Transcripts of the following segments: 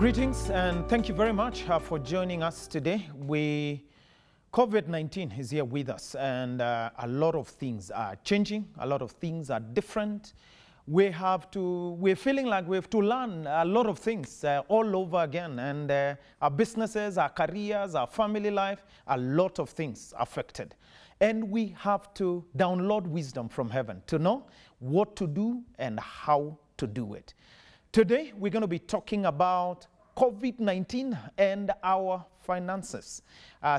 Greetings and thank you very much for joining us today. COVID-19 is here with us, and a lot of things are changing, a lot of things are different. We're feeling like we have to learn a lot of things all over again, and our businesses, our careers, our family life, a lot of things affected. And we have to download wisdom from heaven to know what to do and how to do it. Today, we're going to be talking about COVID-19 and our finances.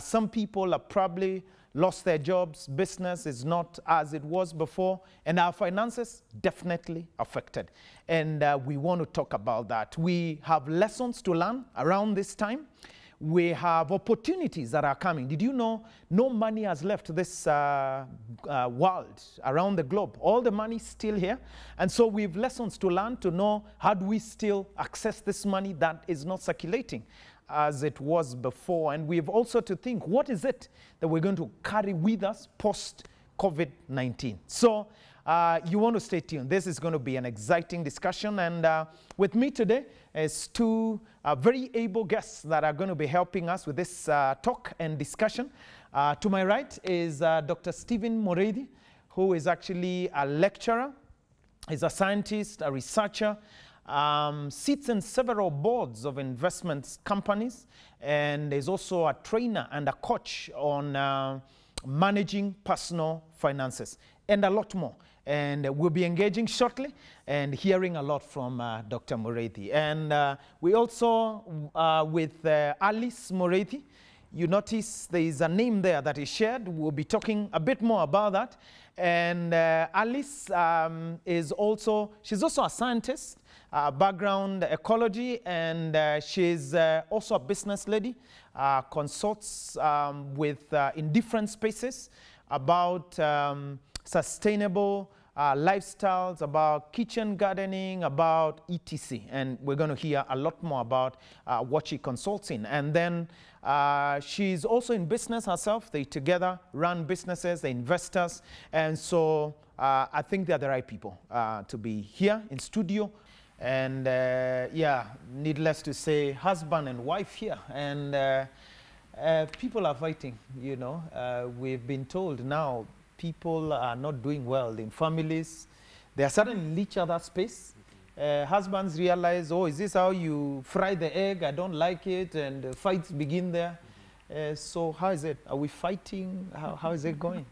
Some people have probably lost their jobs, business is not as it was before, and our finances definitely affected. And we want to talk about that. We have lessons to learn around this time. We have opportunities that are coming. Did you know no money has left this world around the globe? All the money is still here. And so we have lessons to learn to know how do we still access this money that is not circulating as it was before. And we have also to think, what is it that we're going to carry with us post-COVID-19? So you want to stay tuned. This is going to be an exciting discussion. And with me today is two very able guests that are going to be helping us with this talk and discussion. To my right is Dr. Stephen Mureithi, who is actually a lecturer. He's a scientist, a researcher, sits in several boards of investment companies, and is also a trainer and a coach on managing personal finances, and a lot more. And we'll be engaging shortly and hearing a lot from Dr. Mureithi. And we also, with Alice Mureithi, you notice there is a name there that is shared. We'll be talking a bit more about that. And Alice she's also a scientist, background ecology, and she's also a business lady, consults in different spaces about sustainable lifestyles, about kitchen gardening, about etc. And we're going to hear a lot more about what she consults in. And then she's also in business herself. They together run businesses, they're investors. And so I think they're the right people to be here in studio. And yeah, needless to say, husband and wife here. And people are fighting, you know. We've been told now people are not doing well in families. They are suddenly in each other's space. Husbands realize, oh, is this how you fry the egg? I don't like it. And fights begin there. So how is it? Are we fighting? How is it going?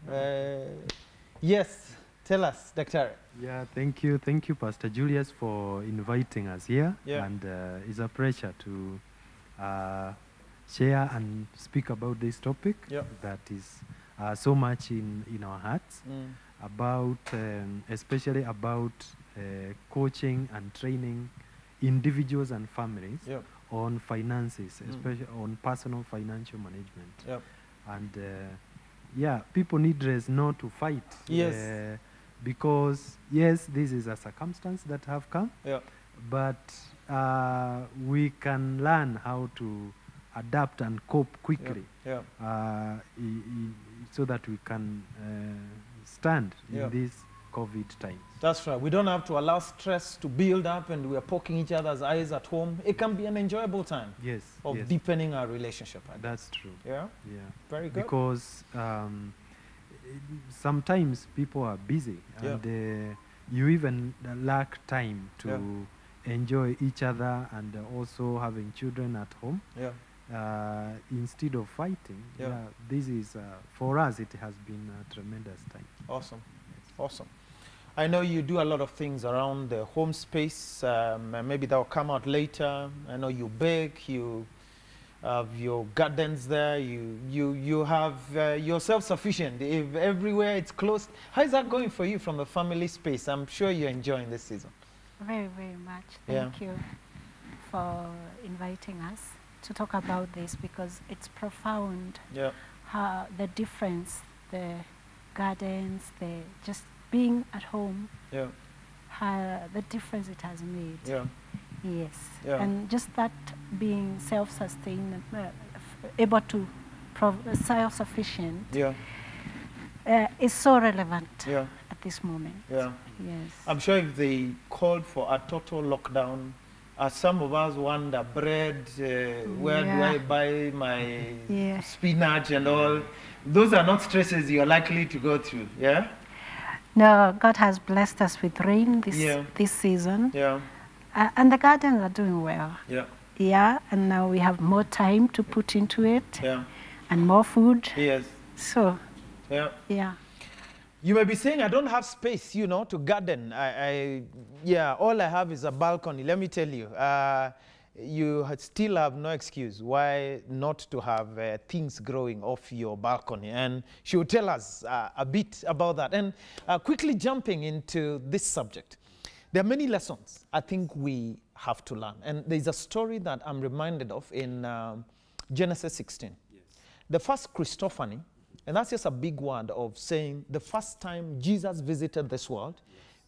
Yes, tell us, Dr. Yeah, thank you. Thank you, Pastor Julius, for inviting us here. Yeah. And it's a pleasure to share and speak about this topic that is so much in our hearts, about especially about coaching and training individuals and families on finances, especially on personal financial management. And yeah, people need us not to fight. Yes. Because yes, this is a circumstance that have come, but we can learn how to adapt and cope quickly, so that we can stand in these COVID times. That's right. We don't have to allow stress to build up and we are poking each other's eyes at home. It can be an enjoyable time of deepening our relationship. That's true. Yeah? Yeah. Very good. Because sometimes people are busy and you even lack time to enjoy each other, and also having children at home. Instead of fighting, this is, for us, it has been a tremendous time. Awesome. Awesome. I know you do a lot of things around the home space. Maybe that will come out later. I know you bake, you have your gardens there, you have, you're self-sufficient. If everywhere it's closed, how is that going for you from a family space? I'm sure you're enjoying this season. Very, very much. Thank you for inviting us to talk about this, because it's profound. How the difference, the gardens, the just being at home, the difference it has made. Yes. And just that being self-sustained, able to self-sufficient is so relevant at this moment. Yes. I'm sure if they called for a total lockdown some of us wonder, bread, where do I buy my spinach and all? Those are not stresses you're likely to go through, yeah? No, God has blessed us with rain this season. Yeah. And the gardens are doing well. Yeah. Yeah, and now we have more time to put into it. Yeah. And more food. Yes. So, yeah. You may be saying, I don't have space, you know, to garden. Yeah, all I have is a balcony. Let me tell you, you still have no excuse why not to have things growing off your balcony. And she will tell us a bit about that. And quickly jumping into this subject, there are many lessons I think we have to learn. And there's a story that I'm reminded of in Genesis 16. Yes. The first Christophany, and that's just a big word of saying the first time Jesus visited this world,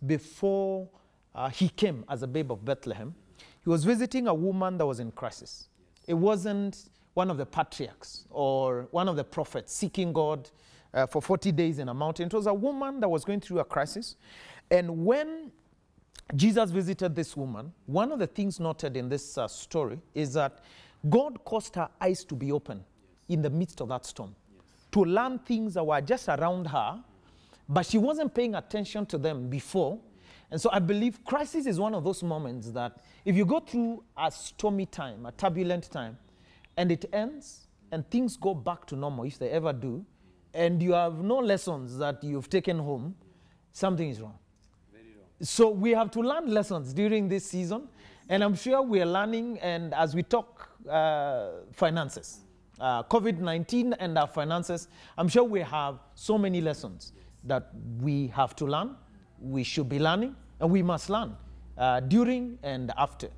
before he came as a babe of Bethlehem, he was visiting a woman that was in crisis. It wasn't one of the patriarchs or one of the prophets seeking God for 40 days in a mountain. It was a woman that was going through a crisis. And when Jesus visited this woman, one of the things noted in this story is that God caused her eyes to be open in the midst of that storm, to learn things that were just around her, but she wasn't paying attention to them before. And so I believe crisis is one of those moments that if you go through a stormy time, a turbulent time, and it ends, and things go back to normal, if they ever do, and you have no lessons that you've taken home, something is wrong. Very wrong. So we have to learn lessons during this season, and I'm sure we are learning, and as we talk finances, COVID-19 and our finances, I'm sure we have so many lessons that we have to learn, we should be learning, and we must learn during and after.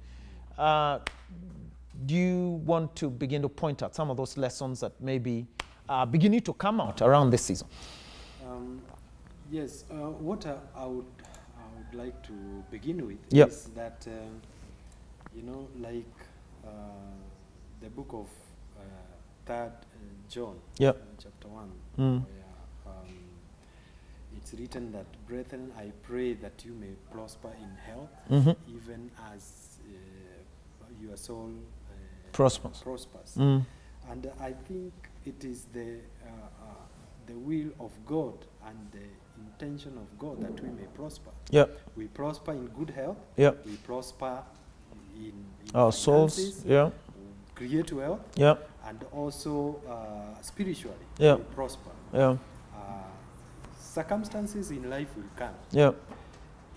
Do you want to begin to point out some of those lessons that maybe are beginning to come out around this season? Yes, what I would like to begin with is that, you know, like the book of 3rd John, chapter 1, where it's written that, brethren, I pray that you may prosper in health, even as your soul prospers. And I think it is the will of God and the intention of God that we may prosper. We prosper in good health. We prosper in our souls. Create wealth. And also spiritually, we prosper. Circumstances in life will come.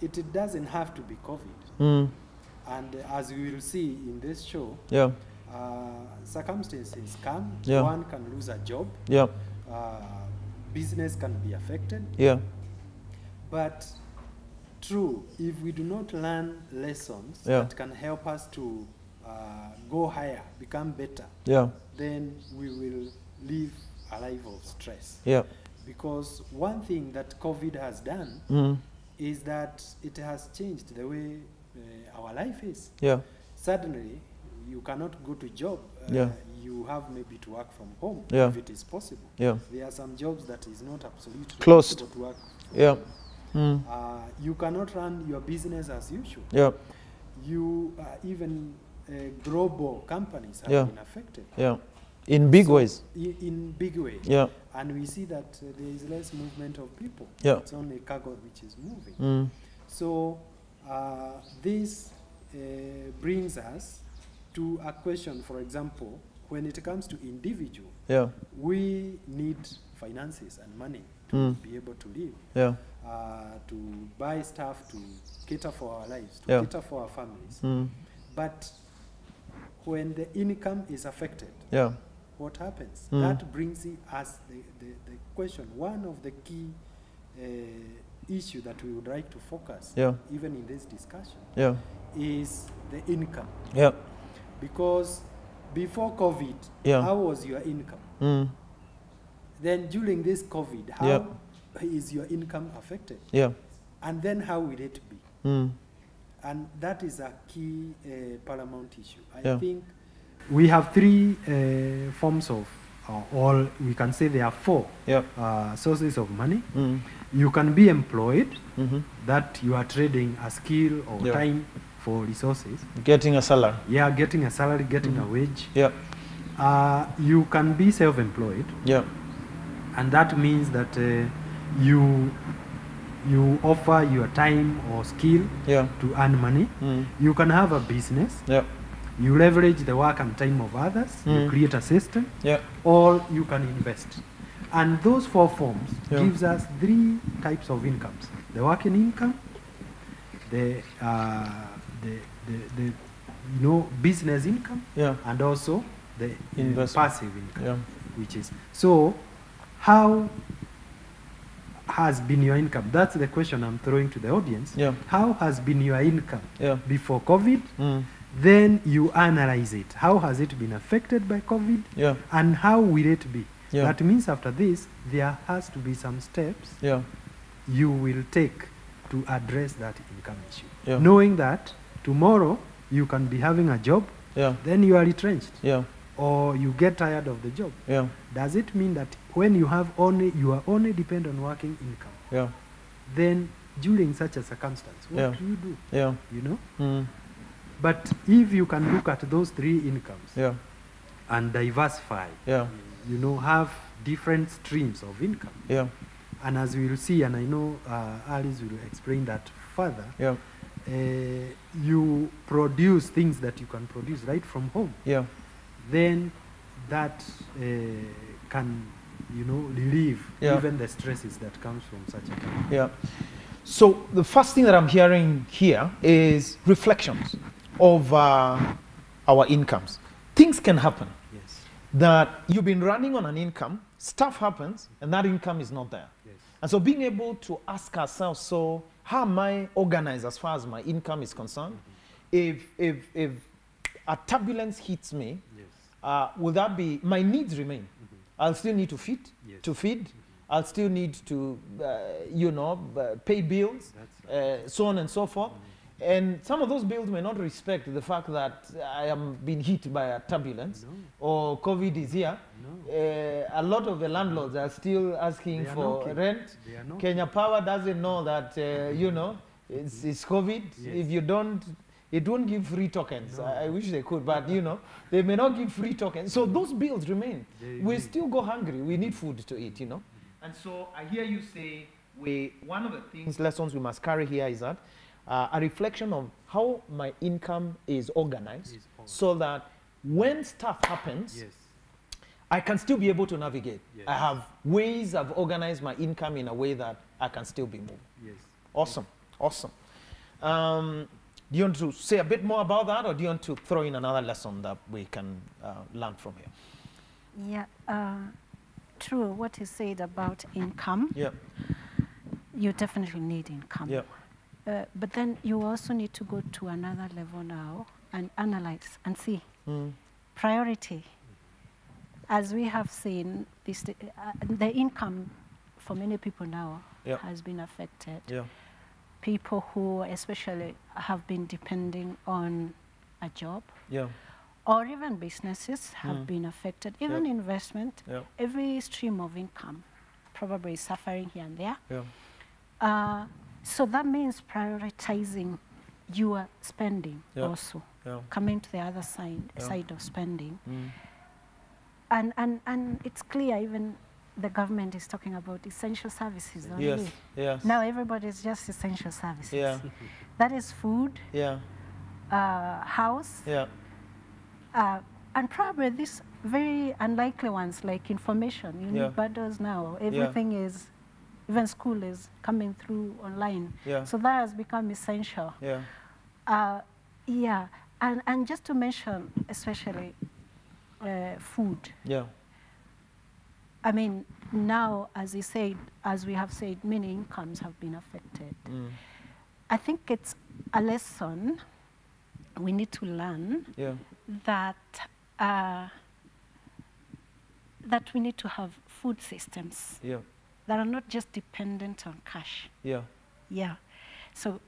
It doesn't have to be COVID. And as we will see in this show, circumstances come. One can lose a job. Business can be affected. But true, if we do not learn lessons that can help us to go higher, become better, then we will live a life of stress. Because one thing that COVID has done is that it has changed the way our life is. Suddenly, you cannot go to job. You have maybe to work from home if it is possible. There are some jobs that is not absolutely closed. To work. You cannot run your business as usual. You even global companies have been affected. In big ways. In big ways. And we see that there is less movement of people. It's only cargo which is moving. So this brings us to a question, for example, when it comes to individual, we need finances and money to be able to live, to buy stuff, to cater for our lives, to cater for our families. But when the income is affected, what happens? That brings us the question, one of the key issue that we would like to focus, even in this discussion, is the income. Because before COVID, how was your income? Then during this COVID, how is your income affected? And then how will it be? And that is a key paramount issue. I think we have three forms of, or we can say there are four sources of money. You can be employed, that you are trading a skill or time for resources. Getting a salary. Yeah, getting a salary, getting a wage. Yeah. You can be self-employed. Yeah. And that means that you offer your time or skill to earn money. You can have a business. Yeah. You leverage the work and time of others. You create a system. Yeah. Or you can invest. And those 4 forms gives us 3 types of incomes: the working income, the business income, and also the passive income, which is so. How has been your income? That's the question I'm throwing to the audience. How has been your income before COVID? Then you analyze it. How has it been affected by COVID? And how will it be? That means after this, there has to be some steps you will take to address that income issue. Knowing that tomorrow you can be having a job, then you are retrenched, or you get tired of the job. Does it mean that when you have you are only dependent on working income, then during such a circumstance, what do you do? You know? But if you can look at those 3 incomes and diversify, you know, have different streams of income. And as we will see, and I know Alice will explain that further, you produce things that you can produce right from home. Then that can, you know, relieve even the stresses that comes from such a time. So the first thing that I'm hearing here is reflections of our incomes. Things can happen. That you've been running on an income, stuff happens, and that income is not there. And so being able to ask ourselves, so how am I organized as far as my income is concerned? If a turbulence hits me, will that be, my needs remain. I'll still need to feed, I'll still need to, you know, pay bills, so on and so forth. And some of those bills may not respect the fact that I am being hit by a turbulence or COVID is here. A lot of the landlords are still asking for rent. Kenya Power doesn't know that, you know, it's COVID. If you don't, it won't give free tokens. I wish they could, but you know, they may not give free tokens. So those bills remain. We still go hungry. We need food to eat, you know. And so I hear you say, one of the lessons we must carry here is that a reflection of how my income is organized so that when stuff happens, I can still be able to navigate. I have ways I've organized my income in a way that I can still be moving. Awesome, awesome. Do you want to say a bit more about that, or do you want to throw in another lesson that we can learn from here? True, what you said about income. You definitely need income. But then you also need to go to another level now and analyze and see priority. As we have seen, the income for many people now has been affected. People who especially have been depending on a job, or even businesses have been affected, even investment, every stream of income probably is suffering here and there. So that means prioritizing your spending also, coming to the other side of spending. And it's clear, even the government is talking about essential services only. Now everybody's just essential services. That is food, house, and probably these very unlikely ones like information. You need bundles now. Everything is, even school is coming through online. So that has become essential. And just to mention, especially food. I mean, now, as you said, as we have said, many incomes have been affected. I think it's a lesson we need to learn that that we need to have food systems that are not just dependent on cash. So,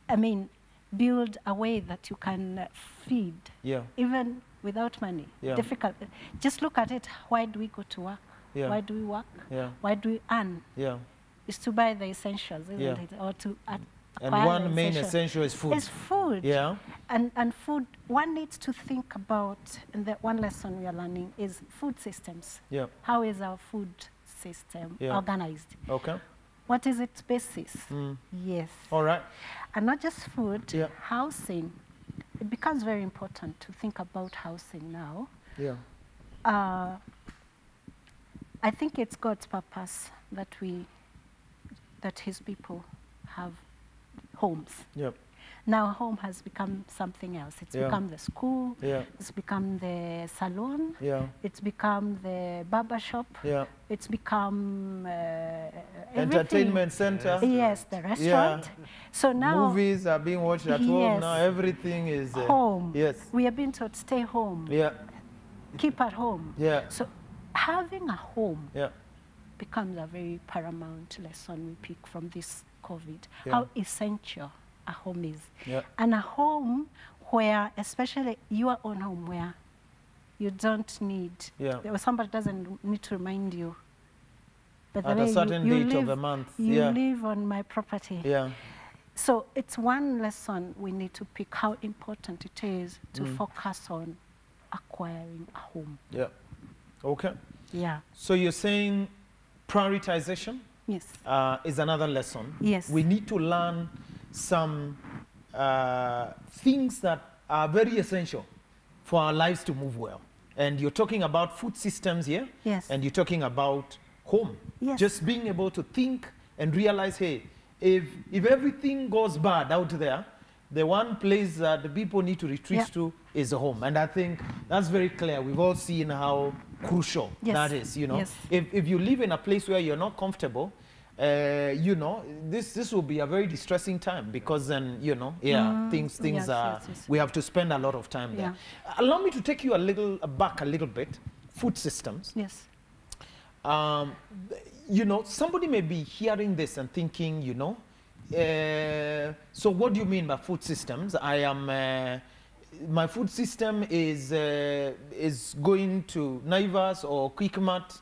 I mean, build a way that you can feed, even without money. Difficult. Just look at it. Why do we go to work? Why do we work? Why do we earn? It's to buy the essentials, isn't it? Or to And one main essential is food. Is food. Yeah. And food, one needs to think about, and the one lesson we are learning is food systems. Yeah. How is our food system organized? Okay. What is its basis? Yes. All right. And not just food, housing. It becomes very important to think about housing now. Yeah. I think it's God's purpose that his people have homes. Yep. Now home has become something else. It's become the school. Yeah. It's become the salon. Yeah. It's become the barber shop. Yeah. It's become entertainment center. Yes, the restaurant. Yeah. So now movies are being watched at home. Now everything is home. Yes. We are being taught stay home. Yeah. Keep at home. Yeah. So having a home becomes a very paramount lesson we pick from this COVID. Yeah. How essential a home is. Yeah. And a home where, especially your own home, where you don't need, somebody doesn't need to remind you. But at a certain date of the month. You live on my property. Yeah. So it's one lesson we need to pick, how important it is to focus on acquiring a home. Yeah. Okay. Yeah. So you're saying prioritization is another lesson. Yes. We need to learn some things that are very essential for our lives to move well. And you're talking about food systems here. Yes. And you're talking about home. Yes. Just being able to think and realize, hey, if everything goes bad out there, the one place that the people need to retreat to is a home. And I think that's very clear. We've all seen how crucial that is, you know. Yes. If you live in a place where you're not comfortable, you know, this will be a very distressing time, because then, you know, things are, we have to spend a lot of time there. Allow me to take you back a little bit. Food systems. Yes. You know, somebody may be hearing this and thinking, you know, so what do you mean by food systems? My food system is going to Naivas or Quickmart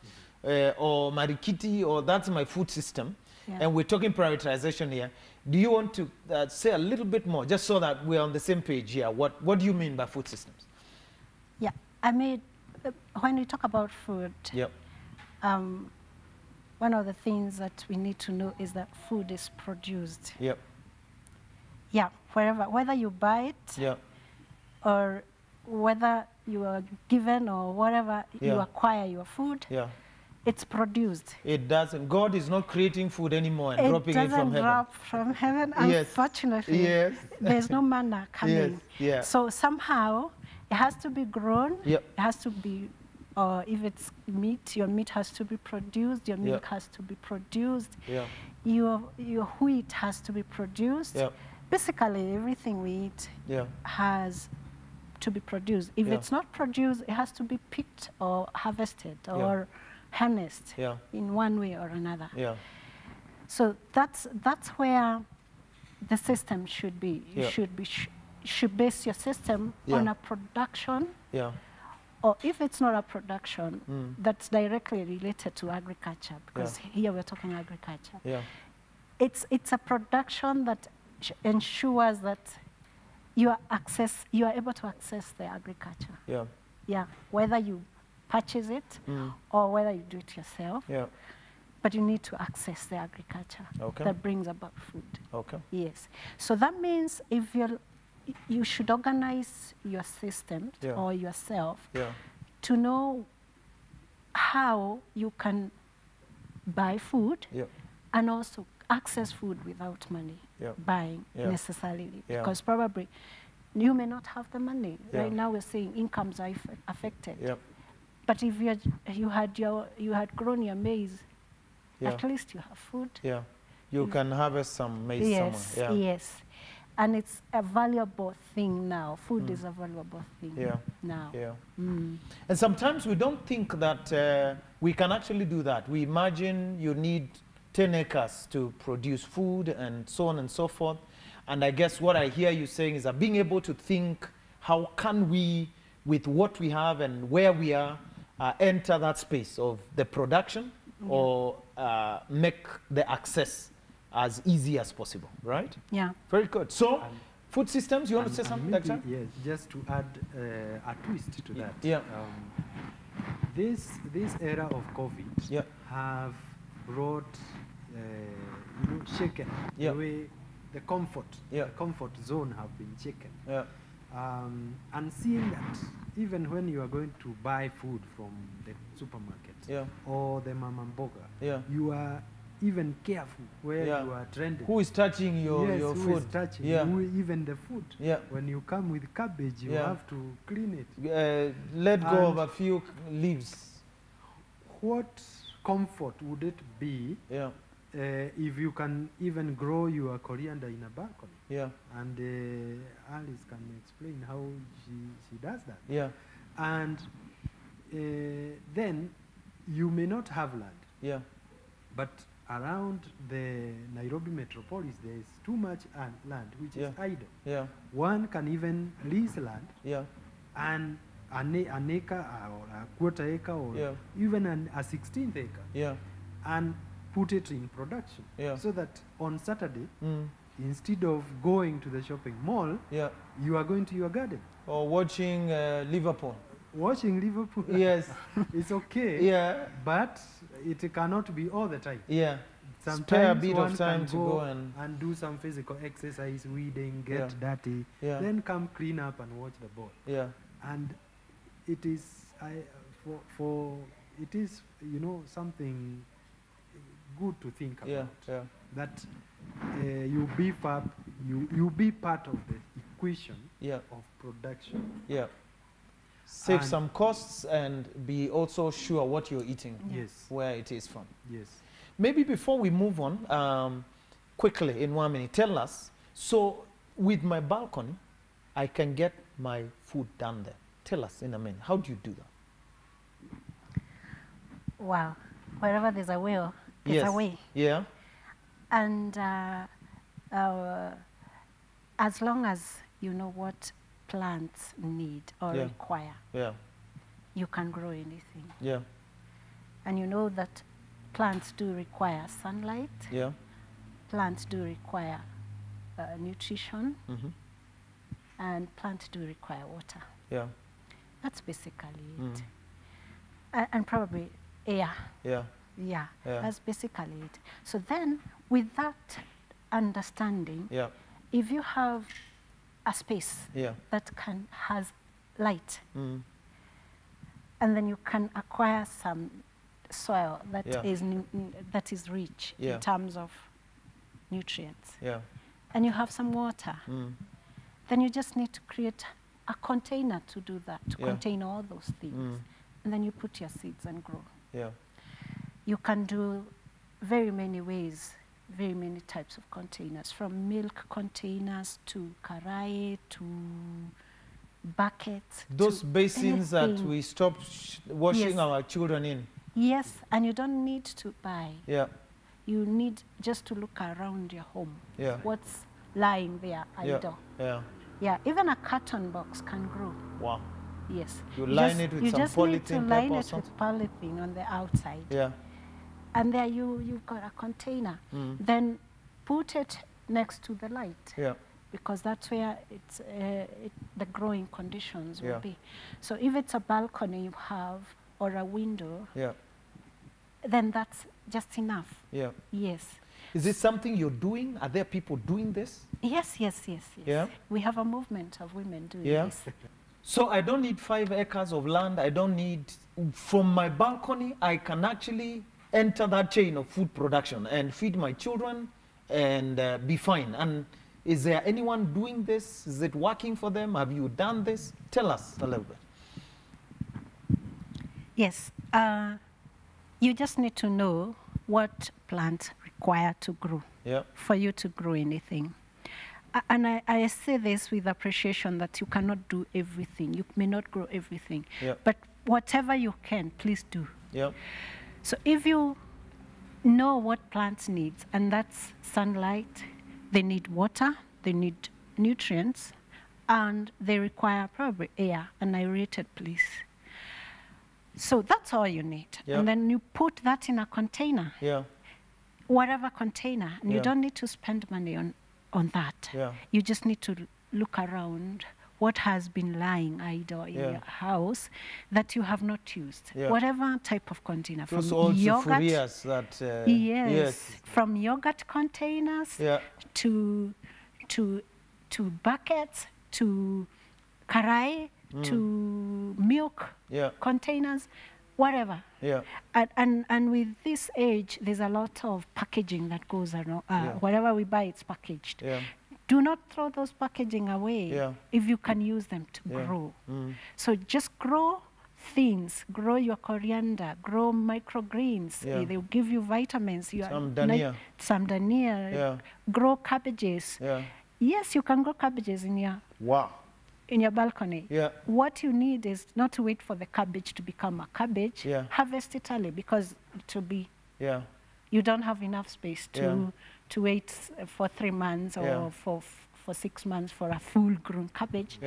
or Marikiti, or that's my food system. Yeah. And we're talking prioritization here. Do you want to say a little bit more, just so that we're on the same page here? What do you mean by food systems? Yeah, I mean, when we talk about food, one of the things that we need to know is that food is produced. Yep. Yeah, whether you buy it, or whether you are given or whatever, you acquire your food. Yeah. It's produced. It doesn't. God is not creating food anymore and dropping it from heaven. It doesn't drop from heaven, unfortunately. Yes. There's no manna coming. Yes. Yeah. So somehow it has to be grown. Yep. It has to be, or if it's meat, your meat has to be produced. Your milk has to be produced. Yeah. Your wheat has to be produced. Yep. Basically, everything we eat has to be produced. If it's not produced, it has to be picked or harvested or harnessed in one way or another. Yeah. So that's where the system should be. You should base your system on a production. Yeah. Or if it's not a production, that's directly related to agriculture, because here we're talking agriculture. Yeah. It's a production that ensures that you are able to access the agriculture. Yeah. Yeah. Whether you purchase it or whether you do it yourself. Yeah. But you need to access the agriculture that brings about food. Okay. Yes. So that means you should organize your system or yourself to know how you can buy food and also access food without money buying necessarily, because probably you may not have the money. Right now we're saying incomes are affected. Yep. But if you had grown your maize, at least you have food. Yeah. You can harvest some maize somewhere. Yeah. Yes. And it's a valuable thing now. Food is a valuable thing now. Yeah. And sometimes we don't think that we can actually do that. We imagine you need 10 acres to produce food and so on and so forth. And I guess what I hear you saying is that being able to think, how can we, with what we have and where we are, enter that space of the production or make the access as easy as possible, right? Yeah. Very good. So, food systems, you want to say something, Doctor? Yes, just to add a twist to that. Yeah. This era of COVID have brought, shaken the way the comfort zone have been shaken. Yeah. And seeing that even when you are going to buy food from the supermarket or the mama mboga, you are even careful where you are trending. Who is touching your who food? Is touching even the food. When you come with cabbage, you have to clean it. Let go of a few leaves. What comfort would it be if you can even grow your coriander in a balcony? Yeah. And Alice can explain how she does that. Yeah. And then you may not have land. Yeah. But around the Nairobi metropolis, there is too much land which is idle. Yeah. One can even lease land. Yeah. And an acre or a quarter acre or even a 16th acre. Yeah. And put it in production. Yeah. So that on Saturday, instead of going to the shopping mall, you are going to your garden. Or watching Liverpool. Watching Liverpool. Yes. It's okay. Yeah. But it cannot be all the time. Yeah. Sometimes spare a bit of time to go and do some physical exercise, weeding, get dirty, then come clean up and watch the ball. Yeah. And it is it is something good to think about. Yeah. Yeah. That you beef up, you be part of the equation of production. Yeah. Save some costs and be also sure what you're eating. Yes. Where it is from. Yes. Maybe before we move on, quickly in 1 minute, tell us, so with my balcony, I can get my food down there. Tell us in a minute, how do you do that? Wow, wherever there's a will, there's a way. Yeah. And as long as you know what plants need or require, you can grow anything. Yeah. And you know that plants do require sunlight. Yeah. Plants do require nutrition. And plants do require water. Yeah. That's basically it. And probably air. Yeah. Yeah. That's basically it. So then, with that understanding, if you have a space that has light, and then you can acquire some soil that is rich in terms of nutrients, and you have some water, then you just need to create a container to do that, to contain all those things. And then you put your seeds and grow. Yeah. You can do very many ways, very many types of containers, from milk containers to karai to buckets. Those basins that we stopped washing our children in. Yes, and you don't need to buy. Yeah. You need just to look around your home. Yeah. What's lying there idle. Yeah. Yeah, even a carton box can grow. Wow. Yes. You line it with some polythene paper or something? You just need to line it with polythene on the outside. Yeah. And there you've got a container. Then put it next to the light. Yeah. Because that's where it's, the growing conditions will be. So if it's a balcony you have or a window, then that's just enough. Yeah. Yes. Is this something you're doing? Are there people doing this? Yes, yes, yes, yes. Yeah? We have a movement of women doing this. So I don't need 5 acres of land. I don't need, from my balcony, I can actually enter that chain of food production and feed my children and be fine. And is there anyone doing this? Is it working for them? Have you done this? Tell us a little bit. Yes. You just need to know what plants require to grow, for you to grow anything. And I say this with appreciation that you cannot do everything. You may not grow everything. But whatever you can, please do. So if you know what plants need, and that's sunlight, they need water, they need nutrients, and they require probably air, an aerated place. So that's all you need. And then you put that in a container. whatever container. And you don't need to spend money on that. You just need to look around what has been lying idle in your house that you have not used. Whatever type of container. Those from yogurt. That, yes. From yogurt containers to buckets, to karai, to milk containers, whatever. And with this age, there's a lot of packaging that goes around. Whatever we buy, it's packaged. Do not throw those packaging away if you can use them to grow. So just grow things. Grow your coriander. Grow microgreens. They'll give you vitamins. Some dania. Grow cabbages. Yes, you can grow cabbages in your in your balcony. What you need is not to wait for the cabbage to become a cabbage. Harvest it early, because to be you don't have enough space to wait for 3 months or for 6 months for a full-grown cabbage.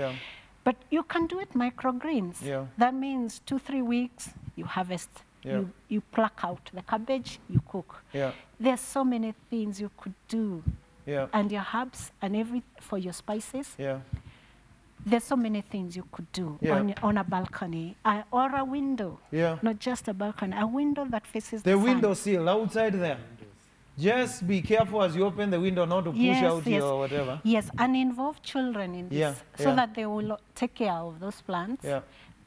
But you can do it microgreens. That means 2-3 weeks, you harvest. You pluck out the cabbage, you cook. There's so many things you could do. And your herbs and for your spices. There's so many things you could do on a balcony or a window. Not just a balcony, a window that faces the sun. The window sill outside there. Just be careful as you open the window not to push out or whatever. Yes, and involve children in this so that they will take care of those plants.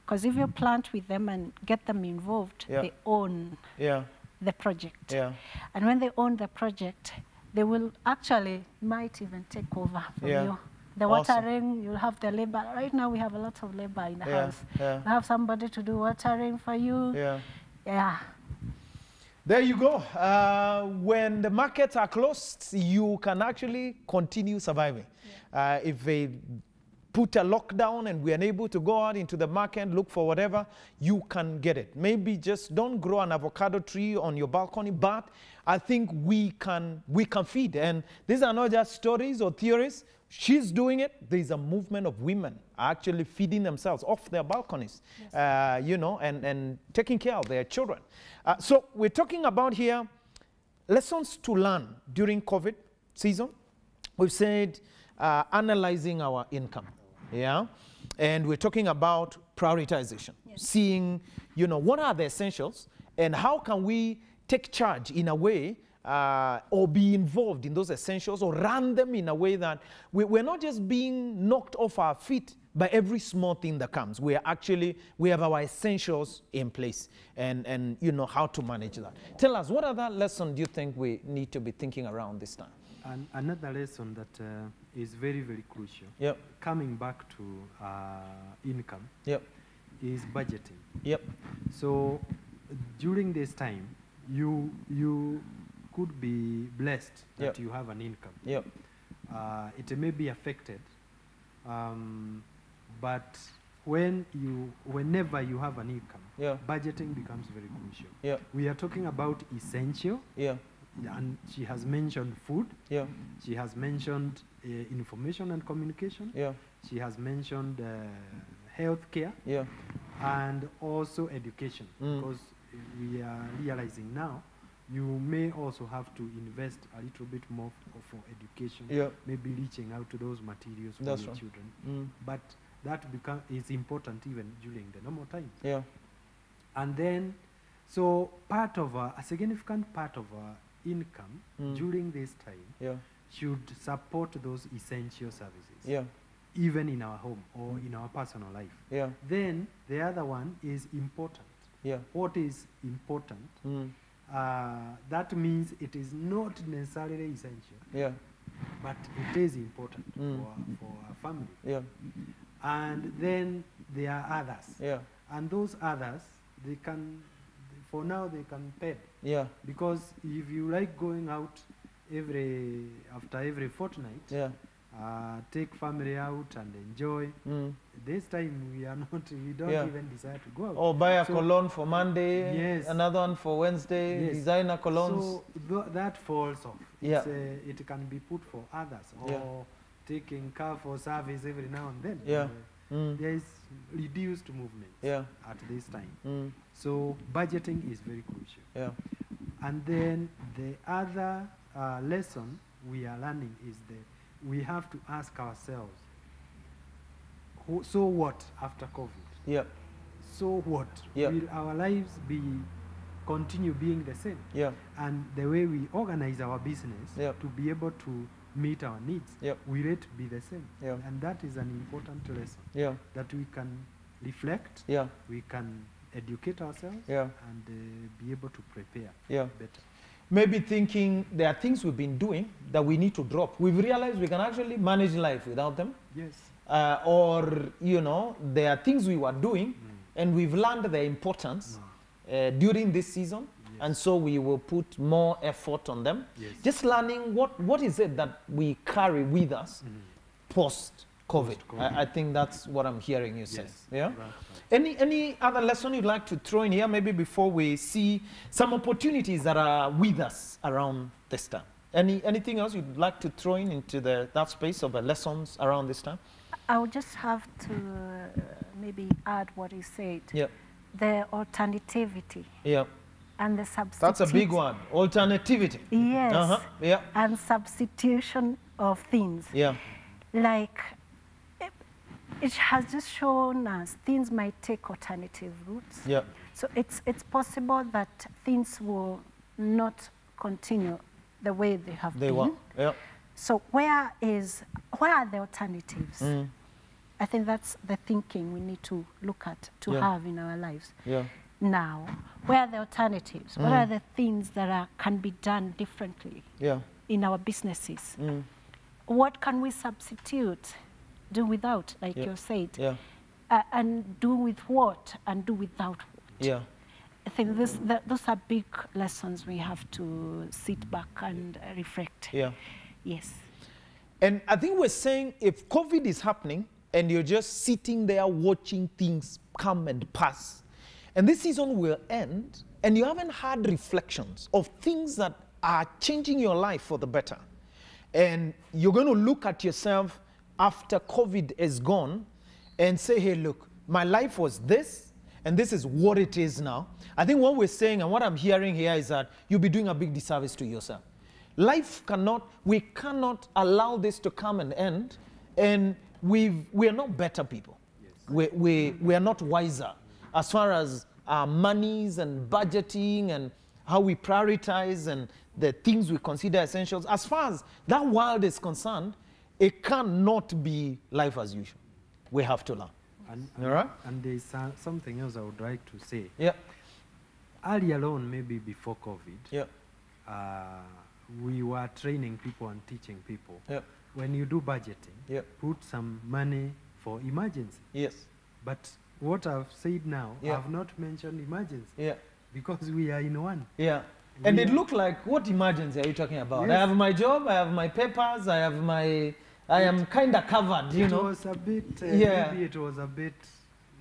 Because if you plant with them and get them involved, they own the project. And when they own the project, they will actually might even take over from you. The watering, you'll have the labor. Right now we have a lot of labor in the house. You have somebody to do watering for you. There you go. When the markets are closed, you can actually continue surviving. If they put a lockdown and we are unable to go out into the market, look for whatever, you can get it. Maybe just don't grow an avocado tree on your balcony, but I think we can feed. And these are not just stories or theories. She's doing it. There's a movement of women actually feeding themselves off their balconies, you know, and taking care of their children. So we're talking about here lessons to learn during COVID season. We've said analyzing our income, and we're talking about prioritization, seeing, you know, what are the essentials and how can we take charge in a way or be involved in those essentials or run them in a way that we're not just being knocked off our feet by every small thing that comes. We have our essentials in place and you know how to manage that. Tell us, what other lesson do you think we need to be thinking around this time? And another lesson that is very, very crucial, coming back to income, is budgeting. So during this time, you could be blessed that you have an income. It may be affected, but whenever you have an income, budgeting becomes very crucial. We are talking about essential, and she has mentioned food. She has mentioned information and communication. She has mentioned healthcare, and also education, because we are realizing now you may also have to invest a little bit more for education, maybe reaching out to those materials for your children. But that is important even during the normal time. And then, so a significant part of our income during this time should support those essential services, even in our home or in our personal life. Then the other one is important. What is important? That means it is not necessarily essential, but it is important for a family. And then there are others, and those others, they can, for now, they can pay. Because if you like going out after every fortnight, take family out and enjoy. This time we don't even decide to go out. Or buy a cologne for Monday, another one for Wednesday, designer colognes. So that falls off. It can be put for others, or taking car for service every now and then. There is reduced movement at this time. So budgeting is very crucial. And then the other lesson we are learning is that we have to ask ourselves, so what after COVID? Yeah. So what? Yeah. Will our lives continue being the same? Yeah. And the way we organize our business Yeah. to be able to meet our needs, Yeah. will it be the same? Yeah. And that is an important lesson. Yeah. That we can reflect, Yeah. we can educate ourselves, Yeah. and be able to prepare better. Maybe thinking there are things we've been doing that we need to drop. We've realized we can actually manage life without them. Yes. Or, you know, there are things we were doing and we've learned their importance during this season. Yes. And so we will put more effort on them. Yes. Just learning what is it that we carry with us post-COVID. I think that's what I'm hearing you say. Yeah? Right. Any other lesson you'd like to throw in here, maybe before we see some opportunities that are with us around this time? Anything else you'd like to throw into that space of lessons around this time? I would just have to maybe add what he said. Yeah. The alternativity. Yeah. And the substitution. That's a big one. Alternativity. Yes. Yeah. And substitution of things. Yeah. Like, it has just shown us things might take alternative routes. Yeah. So it's possible that things will not continue the way they have been. They were. Yeah. So where are the alternatives? I think that's the thinking we need to look at, to have in our lives. Yeah. Now, where are the alternatives? What are the things that can be done differently in our businesses? What can we substitute, do without, like you said? Yeah. And do with what and do without what? Yeah. I think those are big lessons we have to sit back and reflect. Yeah. Yes. And I think we're saying if COVID is happening and you're just sitting there watching things come and pass, and this season will end, and you haven't had reflections of things that are changing your life for the better, and you're going to look at yourself after COVID is gone and say, hey, look, my life was this, and this is what it is now. I think what we're saying and what I'm hearing here is that you'll be doing a big disservice to yourself. We cannot allow this to come and end, and we are not better people. Yes. We are not wiser as far as our monies and budgeting and how we prioritize and the things we consider essentials. As far as that world is concerned, it cannot be life as usual. We have to learn. All right? And there's something else I would like to say. Yeah. Earlier on, maybe before COVID, yeah. We were training people and teaching people. Yeah. When you do budgeting, put some money for emergency. Yes. But what I've said now, I've not mentioned emergency. Yeah. Because we are in one. Yeah. And it looked like, what emergency are you talking about? Yes. I have my job, I have my papers, I am kind of covered, you know. It was a bit, maybe it was a bit...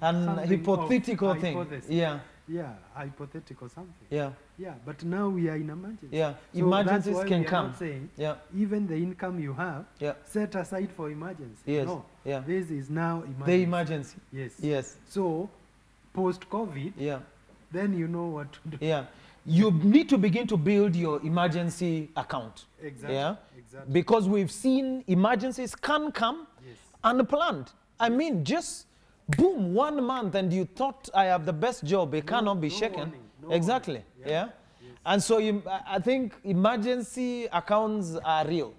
An hypothetical thing. Yeah. Yeah, hypothetical something. Yeah. Yeah, but now we are in emergency. Yeah, so emergencies that's why can we are come. Not saying even the income you have, set aside for emergency. Yes. No, yeah. This is now emergency. The emergency. Yes. Yes. So, post-COVID, then you know what to do. Yeah. You need to begin to build your emergency account. Exactly. Yeah. Exactly. Because we've seen emergencies can come unplanned. I mean, just boom, 1 month, and you thought I have the best job. It cannot be shaken. Exactly. Yeah. Yes. And so I think emergency accounts are real,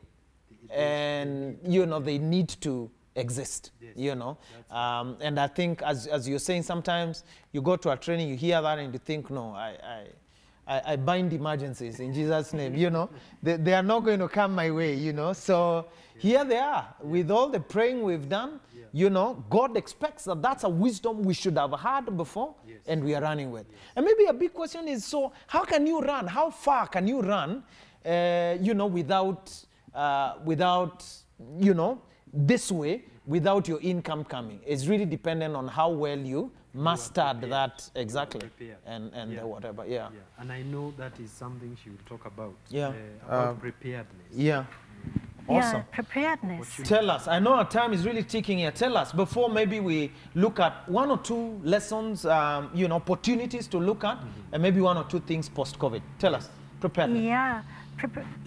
and you know they need to exist. Yes. You know, and I think as you're saying, sometimes you go to a training, you hear that, and you think, no, I bind emergencies in Jesus' name. You know, they are not going to come my way. You know, so here they are with all the praying we've done. You know, God expects that that's a wisdom we should have had before, and we are running with. And maybe a big question is, so how can you run? How far can you run, you know, without, you know, this way, without your income coming? It's really dependent on how well you mastered that, exactly, and whatever, And I know that is something she will talk about, about preparedness. Yeah. Awesome. Yeah, preparedness. Tell us. I know our time is really ticking here. Tell us, before maybe we look at 1 or 2 lessons, you know, opportunities to look at, and maybe 1 or 2 things post-COVID. Tell us. Prepare. Yeah.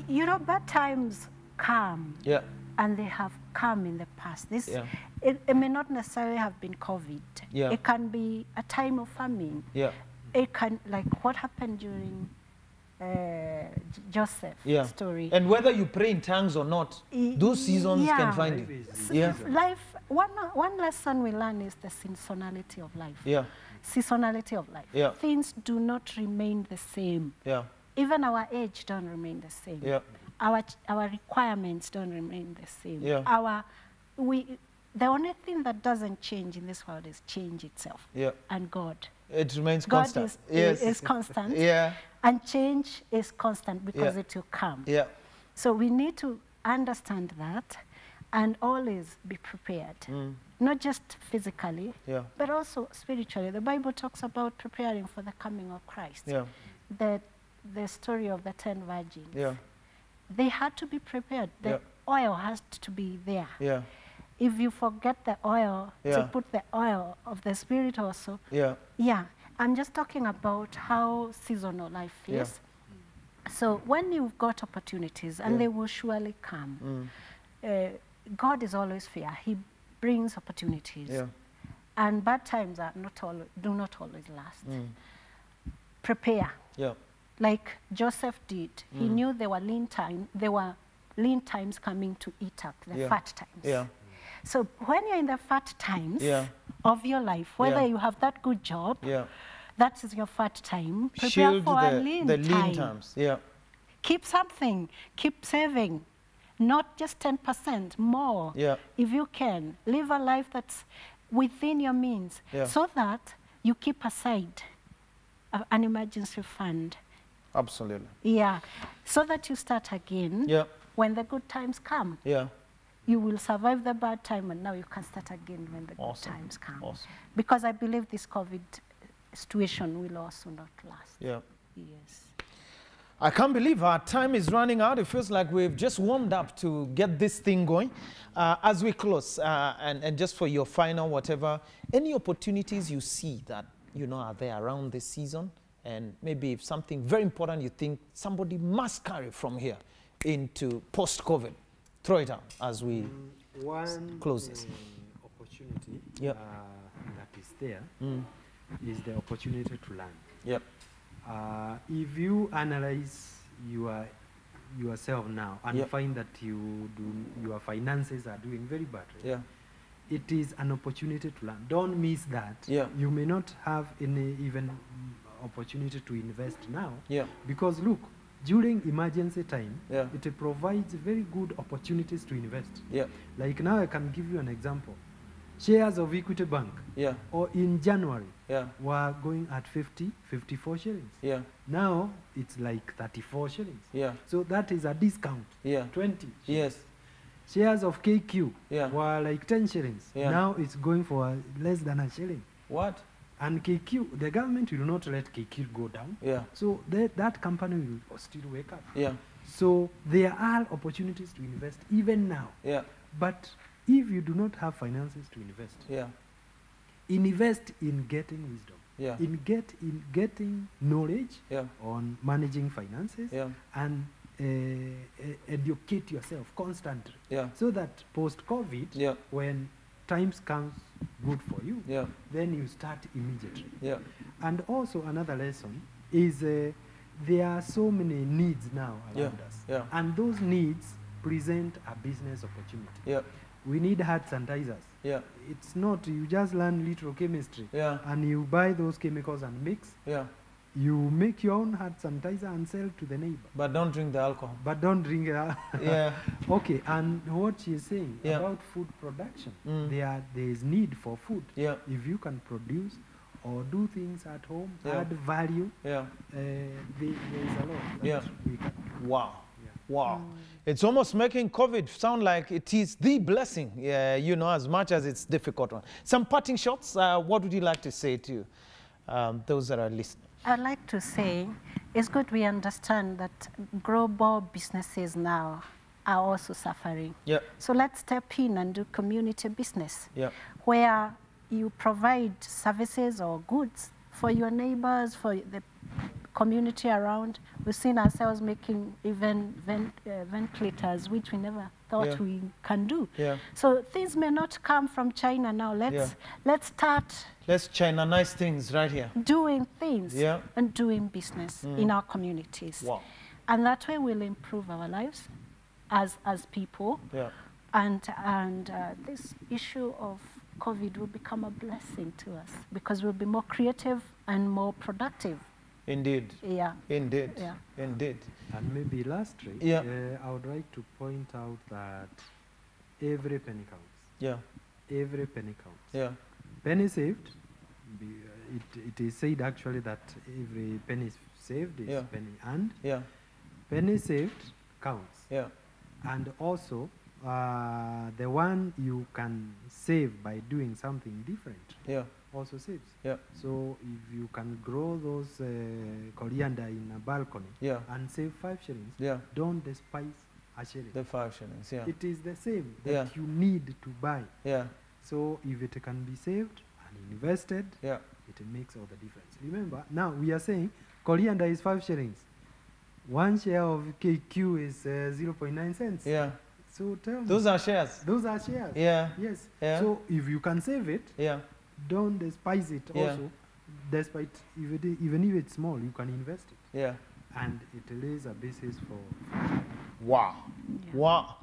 You know, bad times come. Yeah. And they have come in the past. This, yeah. it may not necessarily have been COVID. Yeah. It can be a time of famine. Yeah. It can, like what happened during Joseph's story. And whether you pray in tongues or not, those seasons can find you. Yeah. Life, one lesson we learn is the seasonality of life. Yeah. Seasonality of life. Yeah. Things do not remain the same. Yeah. Even our age don't remain the same. Yeah. Our requirements don't remain the same. Yeah. The only thing that doesn't change in this world is change itself. Yeah. And God. It remains God constant. is constant. Yeah. And change is constant because yeah. it will come. Yeah. So we need to understand that and always be prepared. Not just physically, but also spiritually. The Bible talks about preparing for the coming of Christ. Yeah. The story of the 10 virgins. Yeah. They had to be prepared. The oil has to be there. Yeah. If you forget the oil, to put the oil of the Spirit also. Yeah. Yeah. I'm just talking about how seasonal life is. So when you've got opportunities, and they will surely come, God is always fair. He brings opportunities. Yeah. And bad times are do not always last. Prepare. Yeah. Like Joseph did. He knew there were lean times coming to eat up, the fat times. Yeah. So when you're in the fat times of your life, whether you have that good job, that is your fat time, prepare Shield for a lean time. Times. Yeah. Keep something, keep saving, not just 10%, more. Yeah. If you can, live a life that's within your means so that you keep aside an emergency fund. Absolutely. Yeah, so that you start again when the good times come. Yeah. You will survive the bad time and now you can start again when the good times come. Awesome. Because I believe this COVID situation will also not last. Yeah. Yes. I can't believe our time is running out. It feels like we've just warmed up to get this thing going. As we close, and just for your final whatever, any opportunities you see that, you know, are there around this season? And maybe if something very important you think somebody must carry from here into post-COVID, throw it out as we close this. Opportunity that is there is the opportunity to learn. Yep. If you analyze yourself now and find that your finances are doing very badly, it is an opportunity to learn. Don't miss that. You may not have any even opportunity to invest now, because look, during emergency time, it provides very good opportunities to invest. Like now I can give you an example. Shares of Equity Bank, or in January, were going at 54 shillings. Now it's like 34 shillings. So that is a discount, 20. Yes. Shares of KQ were like 10 shillings. Now it's going for less than a shilling. What? And KQ, the government will not let KQ go down. So that company will still wake up. So there are opportunities to invest even now. But if you do not have finances to invest, invest in getting wisdom, in getting knowledge on managing finances, and educate yourself constantly, so that post-COVID, when times comes good for you, then you start immediately. And also another lesson is there are so many needs now around us, and those needs present a business opportunity. We need hand sanitizers. It's not you just learn little chemistry and you buy those chemicals and mix. You make your own hand sanitizer and sell to the neighbor. But don't drink the alcohol. But don't drink it. Okay, and what she's saying about food production, there is need for food. If you can produce or do things at home, add value, there is a lot that we can. Wow. Wow. It's almost making COVID sound like it is the blessing, you know, as much as it's difficult one. Some parting shots, what would you like to say to those that are listening? I'd like to say it's good we understand that global businesses now are also suffering. So let's step in and do community business, where you provide services or goods for your neighbors, for the community around. We've seen ourselves making even ventilators, which we never thought we can do. So things may not come from China now. Let's start. Let's China-nize things right here. Doing things and doing business in our communities. Wow. And that way we'll improve our lives as people. And this issue of COVID will become a blessing to us because we'll be more creative and more productive. Indeed. Yeah. Indeed. Yeah. Indeed. And maybe lastly, I would like to point out that every penny counts. Yeah. Every penny counts. Yeah. Penny saved, it is said actually that every penny saved is penny earned. Yeah. Penny saved counts. Yeah. And also, the one you can save by doing something different also saves. Yeah. So if you can grow those coriander in a balcony and save 5 shillings, don't despise a shilling. The 5 shillings, It is the same that you need to buy. So if it can be saved and invested, it makes all the difference. Remember, now we are saying coriander is 5 shillings. 1 share of KQ is 0.9 cents. So tell me. Those are shares. Those are shares. Yes. So if you can save it, don't despise it also. Despite, even if it's small, you can invest it. And it lays a basis for... Wow. Wow.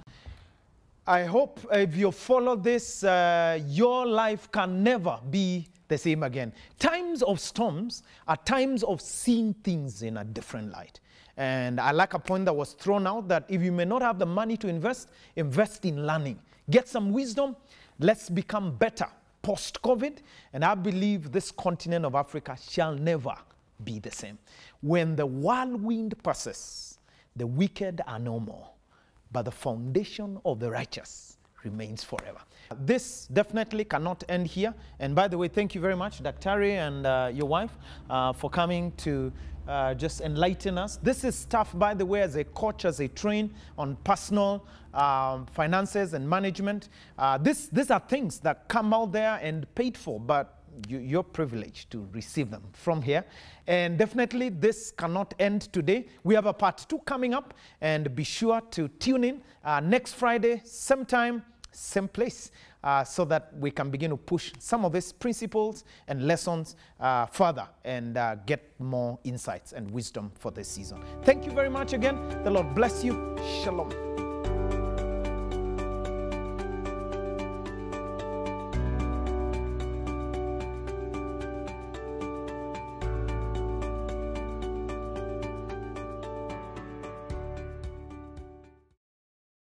I hope if you follow this, your life can never be the same again. Times of storms are times of seeing things in a different light. And I like a point that was thrown out that if you may not have the money to invest, invest in learning. Get some wisdom. Let's become better post-COVID. And I believe this continent of Africa shall never be the same. When the whirlwind passes, the wicked are no more, but the foundation of the righteous remains forever. This definitely cannot end here. And by the way, thank you very much, Daktari and your wife, for coming to just enlighten us. This is stuff, by the way, as a coach, as a train on personal finances and management. These are things that come out there and paid for, but you're privileged to receive them from here. And definitely this cannot end today. We have a part 2 coming up, and be sure to tune in next Friday, same time, same place, so that we can begin to push some of these principles and lessons further and get more insights and wisdom for this season. Thank you very much again. The Lord bless you. Shalom.